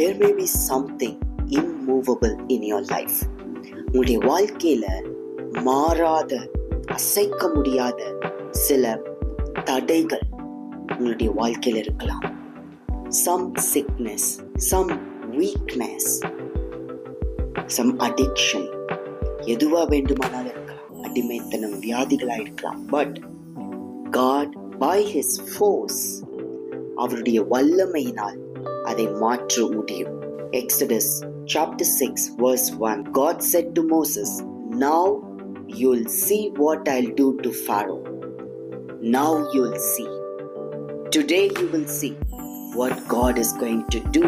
there may be something immovable in your life. உங்களுடைய வாழ்க்கையில மாறாத, அசைக்க முடியாத சில தடைகள் உங்களுடைய வாழ்க்கையில இருக்கலாம். Some sickness, some weakness, some addiction, எதுவா வேண்டுமானாலும் இருக்கலாம். அடிமைத்தனம், வியாதிகளா இருக்கலாம். But God by His force, அவருடைய வல்லமையினால் அதை மாற்ற முடியும். Exodus chapter 6 verse 1, God said to Moses, "Now you'll see what I'll do to Pharaoh." Now you'll see. Today you will see what God is going to do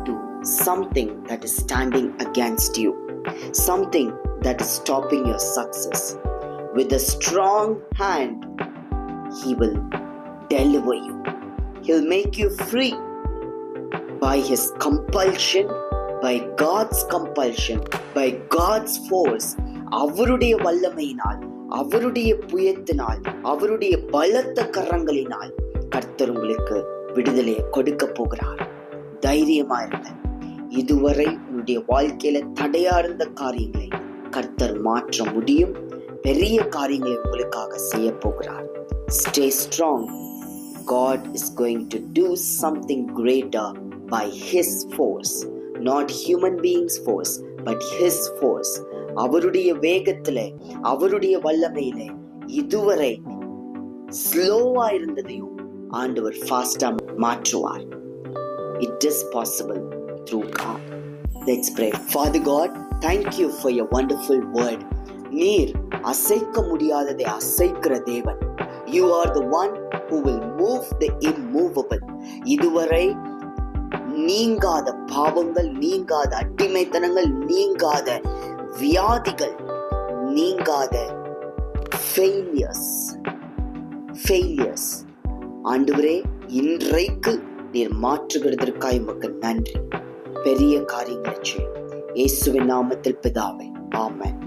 to something that is standing against you, something that is stopping your success. With a strong hand, He will deliver you. He'll make you free by His compulsion, by God's compulsion, by God's force. அவருடைய வல்லமையினால், அவருடைய புயத்தினால், அவருடைய பலத்த கரங்களினால் கர்த்தர் உங்களுக்கு விடுதலையை கொடுக்க போகிறார். தைரியமா இருங்க. இதுவரை உங்களுடைய வாழ்க்கையில தடையா இருந்த காரியங்களை கர்த்தர் மாற்ற முடியும். பெரிய காரியங்களை உங்களுக்காக செய்ய போகிறார். Stay strong. God is going to do something greater by His force, not human beings' force, but His force. அவருடைய வேகத்திலே, அவருடைய வல்லமையிலே இதுவரை ஸ்லோவா இருந்ததையும் ஆண்டவர் ஃபாஸ்டா மாற்றுவார். It is possible through God. Let's pray. Father God, thank you for your wonderful word. நீர் அசைக்க முடியாததை அசைக்கிற தேவன். You are the one who will move the immovable. இதுவரை நீங்காத பாவங்கள், நீங்காத அடிமைத்தனங்கள், நீங்காத வியாதிகள், நீங்காத ஃபெயிலியர்ஸ் ஆண்டவரே, இன்றைக்கு நீர் மாற்றுகிறதற்காய் உமக்கு நன்றி. பெரிய காரியங்களை செய்யும். இயேசுவின் நாமத்தில் பிதாவே, ஆமென்.